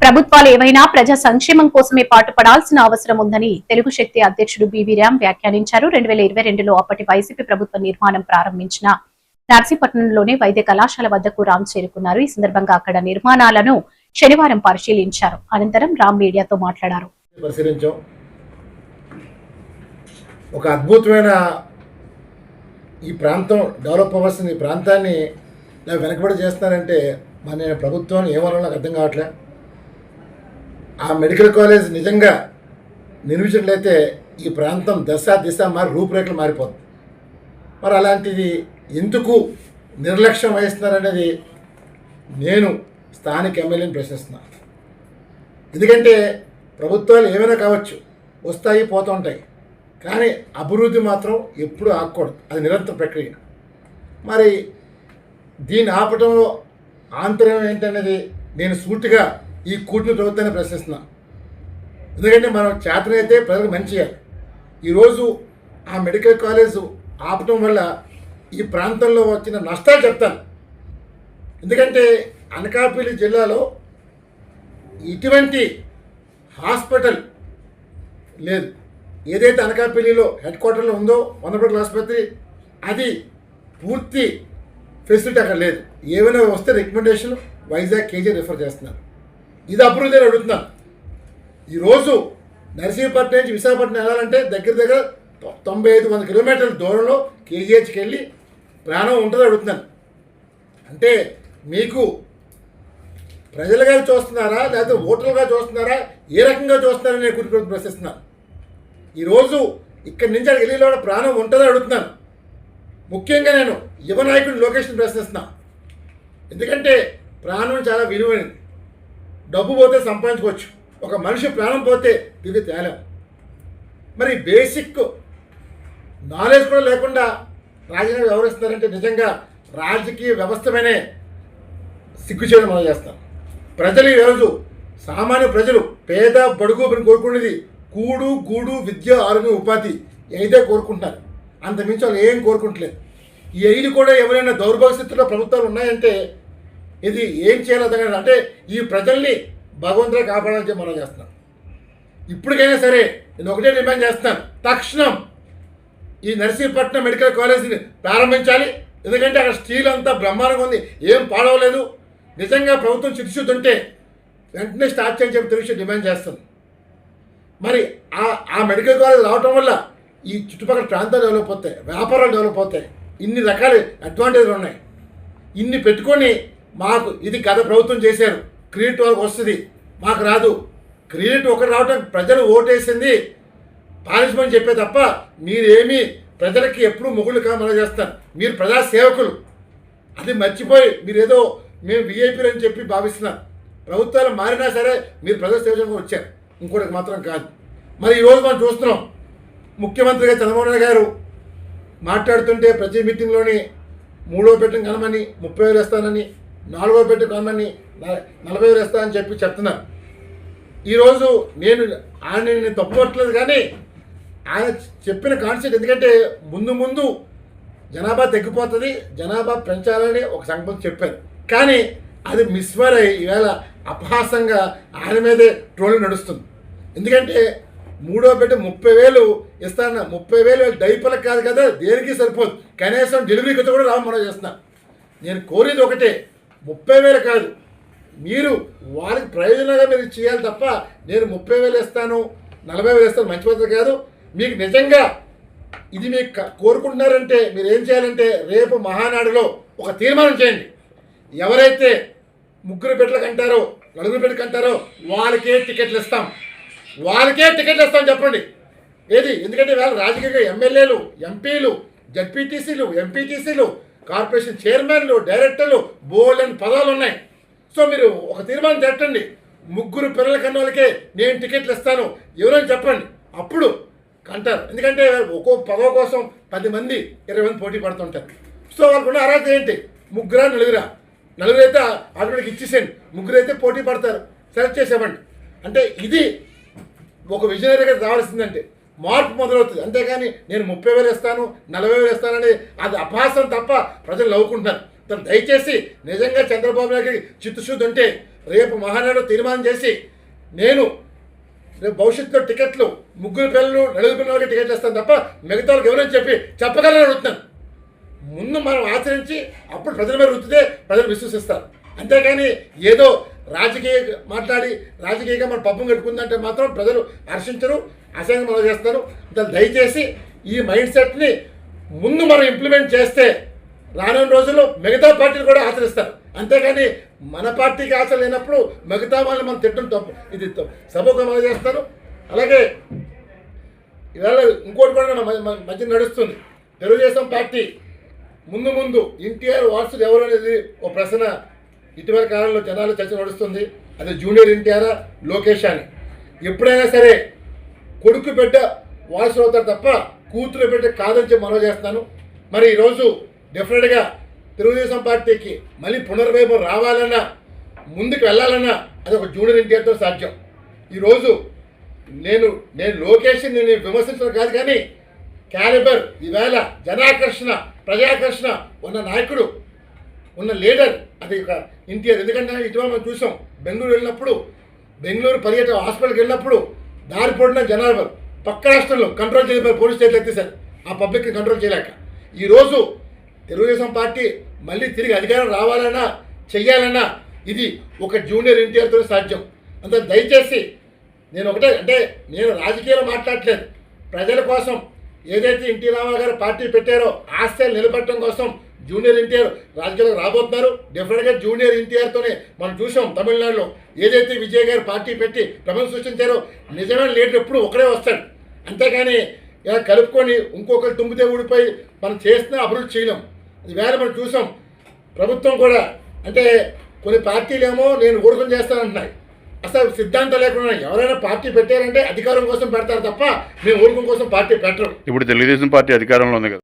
ప్రభుత్వాలు ఏవైనా ప్రజా సంక్షేమం కోసమే పాటుపడాల్సిన అవసరం ఉందని తెలుగు శక్తి అధ్యక్షుడు బివి రామ్ వ్యాఖ్యానించారు. 2022లో అప్పటి వైసీపీ ప్రభుత్వ నిర్మాణం ప్రారంభించిన నర్సీపట్నంలోని వైద్య కళాశాల వద్దకు రామ్ చేరుకున్నారు. ఈ సందర్భంగా అక్కడ నిర్మాణాలను శనివారం పరిశీలించారు. అనంతరం రామ్ మీడియాతో మాట్లాడారు. ఒక అద్భుతమైన ఈ ప్రాంతం డెవలప్ అవ్వాల్సిన ఈ ప్రాంతాన్ని వెనకబడి చేస్తున్నారంటే మన ప్రభుత్వాన్ని ఏమన్నా నాకు అర్థం కావట్లే. ఆ మెడికల్ కాలేజ్ నిజంగా నిర్మించినట్లయితే ఈ ప్రాంతం దిశ మారి రూపురేఖలు మారిపోతుంది. మరి అలాంటిది ఎందుకు నిర్లక్ష్యం వహిస్తున్నారనేది నేను స్థానిక ఎమ్మెల్యేని ప్రశ్నిస్తున్నాను. ఎందుకంటే ప్రభుత్వాలు ఏమైనా కావచ్చు, వస్తాయి పోతూ ఉంటాయి, కానీ అభివృద్ధి మాత్రం ఎప్పుడు ఆగకూడదు. అది నిరంతర ప్రక్రియ. మరి దీన్ని ఆపటంలో ఆంతర్యం ఏంటనేది నేను సూటిగా ఈ కూటమి ప్రభుత్వాన్ని ప్రశ్నిస్తున్నాను. ఎందుకంటే మనం చేతనైతే ప్రజలకు మంచి చేయాలి. ఈరోజు ఆ మెడికల్ కాలేజ్ ఆపటం వల్ల ఈ ప్రాంతంలో వచ్చిన నష్టాలు చెప్తాను. ఎందుకంటే అనకాపల్లి జిల్లాలో ఇటువంటి హాస్పిటల్ లేదు. ఏదైతే అనకాపల్లిలో హెడ్ క్వార్టర్లో ఉందో వందపట్ల ఆసుపత్రి, అది పూర్తి ఫెసిలిటీ అక్కడ లేదు. ఏమైనా వస్తే రికమెండేషన్ వైజాగ్ కేజీ రిఫర్ చేస్తున్నారు. ఇది అభివృద్ధి అడుగుతున్నాను. ఈరోజు నర్సీపట్నం నుంచి విశాఖపట్నం వెళ్ళాలంటే దగ్గర 95-100 కిలోమీటర్ల దూరంలో కేజీహెచ్కి వెళ్ళి ప్రాణం ఉంటుందో అడుగుతున్నాను. అంటే మీకు ప్రజలుగా చూస్తున్నారా లేకపోతే ఓటర్లుగా చూస్తున్నారా, ఏ రకంగా చూస్తున్నారని నేను కూర్చొని ప్రశ్నిస్తున్నాను. ఈరోజు ఇక్కడి నుంచి అక్కడికి వెళ్ళి ప్రాణం ఉంటుందో అడుగుతున్నాను. ముఖ్యంగా నేను యువ నాయకుడు లోకేష్ని ప్రశ్నిస్తున్నాను. ఎందుకంటే ప్రాణం చాలా విలువైనది. డబ్బు పోతే సంపాదించుకోవచ్చు, ఒక మనిషి ప్రాణం పోతే తిరిగి తేలేం. మరి బేసిక్ నాలెడ్జ్ కూడా లేకుండా రాజకీయాలు వ్యవహరిస్తున్నారంటే నిజంగా రాజకీయ వ్యవస్థపైనే సిగ్గు చేయడం మనం చేస్తాం. ప్రజలు ఈరోజు సామాన్య ప్రజలు పేద బడుగు కోరుకునేది కూడు గూడు విద్య ఆరోగ్యం ఉపాధి అయితే కోరుకుంటున్నారు. అంతమించి వాళ్ళు ఏం కోరుకుంటలేదు. ఈ 5 కూడా ఎవరైనా దౌర్భాగ్య స్థితిలో ప్రభుత్వాలు ఉన్నాయంటే ఇది ఏం చేయాలి అంటే ఈ ప్రజల్ని భగవంతుడే కాపాడాలని చెప్పి మనం చేస్తున్నాం. ఇప్పటికైనా సరే నేను ఒకటే డిమాండ్ చేస్తున్నాను, తక్షణం ఈ నర్సీపట్నం మెడికల్ కాలేజీని ప్రారంభించాలి. ఎందుకంటే అక్కడ స్టీల్ అంతా బ్రహ్మాండంగా ఉంది, ఏం పాడవలేదు. నిజంగా ప్రభుత్వం చిత్తశుద్ధి ఉంటే వెంటనే స్టార్ట్ చేయని చెప్పి తెలిసి డిమాండ్ చేస్తుంది. మరి ఆ మెడికల్ కాలేజ్ రావటం వల్ల ఈ చుట్టుపక్కల ప్రాంతాలు డెవలప్ అవుతాయి, వ్యాపారాలు డెవలప్ అవుతాయి. ఇన్ని రకాల అడ్వాంటేజ్లు ఉన్నాయి. ఇన్ని పెట్టుకొని మాకు ఇది గత ప్రభుత్వం చేశారు, క్రెడిట్ వాళ్ళకి వస్తుంది, మాకు రాదు. క్రెడిట్ ఒకటి రావటం ప్రజలు ఓటేసింది పాలించమని చెప్పే తప్ప మీరేమీ ప్రజలకి ఎప్పుడు మొగుళ్ళు కామలా చేస్తారు. మీరు ప్రజా సేవకులు, అది మర్చిపోయి మీరేదో మేము విఐపీలు అని చెప్పి భావిస్తున్నారు. ప్రభుత్వాలు మారినా సరే మీరు ప్రజా సేవకులుగా వచ్చారు, ఇంకోటికి మాత్రం కాదు. మరి ఈరోజు మనం చూస్తున్నాం, ముఖ్యమంత్రిగా చంద్రబాబు నాయుడు గారు మాట్లాడుతుంటే ప్రతి మీటింగ్లోని 3వ పెట్టిన కనమని 30,000 ఇస్తానని, 4వ పెట్టిన కనమని 40,000 ఇస్తానని చెప్పి చెప్తున్నారు. ఈరోజు ఆయన తప్పుపట్టలేదు, కానీ ఆయన చెప్పిన కాన్సెప్ట్ ఎందుకంటే ముందు జనాభా తగ్గిపోతుంది, జనాభా పెంచాలని ఒక సంకల్పం చెప్పారు. కానీ అది మిస్ఫైర్ అయ్యి ఈవేళ అపహాసంగా ఆయన మీదే ట్రోలింగ్ నడుస్తుంది. ఎందుకంటే 3వ బిడ్డ 30,000 ఇస్తాను, 30,000 డైపర్లకు కాదు కదా, దేనికి సరిపోదు, కనీసం డెలివరీ ఖర్చు కూడా మనం చేస్తున్నాను. నేను కోరేది ఒకటే, 30,000 కాదు, మీరు వాళ్ళకి ప్రయోజనంగా మీరు చేయాలి తప్ప నేను 30,000 ఇస్తాను 40,000 ఇస్తాను మంచి పద్ధతి కాదు. మీకు నిజంగా ఇది మీకు కోరుకుంటున్నారంటే మీరు ఏం చేయాలంటే రేపు మహానాడులో ఒక తీర్మానం చేయండి. ఎవరైతే 3 బిడ్డలకు అంటారో 4 బిడ్డలకు అంటారో వాళ్ళకే టికెట్లు ఇస్తాం చెప్పండి. ఏది ఎందుకంటే వాళ్ళ రాజకీయ ఎమ్మెల్యేలు, ఎంపీలు, జడ్పీటీసీలు, ఎంపీటీసీలు, కార్పొరేషన్ చైర్మన్లు, డైరెక్టర్లు, బోర్డు అని పదాలు ఉన్నాయి. సో మీరు ఒక తీర్మానం పెట్టండి, 3 పిల్లల కన్నా వాళ్ళకే నేను టికెట్లు ఇస్తాను ఎవరైనా చెప్పండి, అప్పుడు కంటారు. ఎందుకంటే ఒక్కో పదవి కోసం 10 మంది 20 మంది పోటీ పడుతుంటారు. సో వాళ్ళకున్న అర్హత ఏంటి, 3 4 అయితే ఆటోమేటిక్ ఇచ్చేసేయండి, 3 అయితే పోటీ పడతారు, సెలెక్ట్ చేసేవ్వండి. అంటే ఇది ఒక విజనరీగా రావాల్సిందంటే మార్పు మొదలవుతుంది. అంతేగాని నేను 30,000 ఇస్తాను 40,000 ఇస్తానని అది అపహాసం తప్ప ప్రజలు నవ్వుకుంటున్నారు. దయచేసి నిజంగా చంద్రబాబు నాయుడు చిత్తశుద్ధి ఉంటే రేపు మహానాడు తీర్మానం చేసి నేను రేపు భవిష్యత్తులో టికెట్లు ముగ్గురు పిల్లలు నలుగురు పిల్లలకి టికెట్లు ఇస్తాను తప్ప మిగతా వాళ్ళకి ఎవరైనా చెప్పగలని అడుగుతున్నాను. ముందు మనం ఆచరించి అప్పుడు ప్రజల మీద రుద్దితే ప్రజలు విశ్వసిస్తారు. అంతేకాని ఏదో రాజకీయంగా మనం పబ్బం కట్టుకుందంటే మాత్రం ప్రజలు హర్షించరు, అసహ్యంగా మనం చేస్తారు. దయచేసి ఈ మైండ్ సెట్ని ముందు మనం ఇంప్లిమెంట్ చేస్తే రానున్న రోజుల్లో మిగతా పార్టీలు కూడా ఆచరిస్తారు. అంతేగాని మన పార్టీకి ఆశ లేనప్పుడు మిగతా వాళ్ళని మనం తిట్టడం తప్పు. ఇది సభకు అమలు చేస్తారు. అలాగే ఇవాళ ఇంకోటి కూడా మన మధ్య నడుస్తుంది. తెలుగుదేశం పార్టీ ముందు ఎన్టీఆర్ వారసుడు ఎవరు అనేది ఒక ప్రశ్న ఇటీవల కాలంలో జనాలు చర్చ నడుస్తుంది. అది జూనియర్ ఎన్టీఆర్, లోకేష్ అని. ఎప్పుడైనా సరే కొడుకు బిడ్డ వారసుడు అవుతారు తప్ప కూతురు బిడ్డ కాదని చెప్పి మనవి చేస్తాను. మరి ఈరోజు డెఫినెట్గా తెలుగుదేశం పార్టీకి మళ్ళీ పునర్వైభవం రావాలన్నా, ముందుకు వెళ్ళాలన్నా అది ఒక జూనియర్ ఎన్టీఆర్తో సాధ్యం. ఈరోజు నేను లోకేష్ని నేను విమర్శించడం కాదు, కానీ క్యాలిబర్ ఈవేళ జనాకర్షణ, ప్రజాకర్షణ ఉన్న నాయకుడు, ఉన్న లీడర్ అది ఒక ఎన్టీఆర్. ఎందుకంటే ఇటీవల మనం చూసాం, బెంగళూరు పర్యటన హాస్పిటల్కి వెళ్ళినప్పుడు దారి పొడిన జనాలు పక్క రాష్ట్రంలో కంట్రోల్ చేయలేక పోలీస్ స్టేట్లు ఎత్తేసారు, ఆ పబ్లిక్ని కంట్రోల్ చేయలేక. ఈరోజు తెలుగుదేశం పార్టీ మళ్ళీ తిరిగి అధికారం రావాలన్నా, చెయ్యాలన్నా ఇది ఒక జూనియర్ ఎన్టీఆర్తో సాధ్యం. అంత దయచేసి నేను ఒకటే, అంటే నేను రాజకీయాలు మాట్లాడట్లేదు, ప్రజల కోసం ఏదైతే ఎన్టీ రామారావు గారు పార్టీ పెట్టారో ఆశయాలు నిలబెట్టడం కోసం జూనియర్ ఎన్టీఆర్ రాజకీయాలకు రాబోతున్నారు. డెఫినెట్గా జూనియర్ ఎన్టీఆర్తోనే మనం చూసాం తమిళనాడులో ఏదైతే విజయ్ గారు పార్టీ పెట్టి ప్రపంచం సృష్టించారో నిజమైన లీడర్ ఎప్పుడు ఒకడే వస్తాడు. అంతేగాని ఇలా కలుపుకొని ఇంకొకరు తుమ్మితే ఊడిపోయి మనం చేస్తున్న అభివృద్ధి చేయలేం. ఈవేళ మనం చూసాం ప్రభుత్వం కూడా, అంటే కొన్ని పార్టీలేమో నేను ఊడకం చేస్తానంటున్నాయి. అసలు సిద్ధాంతం లేకుండా ఎవరైనా పార్టీ పెట్టారంటే అధికారం కోసం పెడతారు తప్ప మేము ఊరుకం కోసం పార్టీ పెట్టరు. ఇప్పుడు తెలుగుదేశం పార్టీ అధికారంలో ఉంది కదా.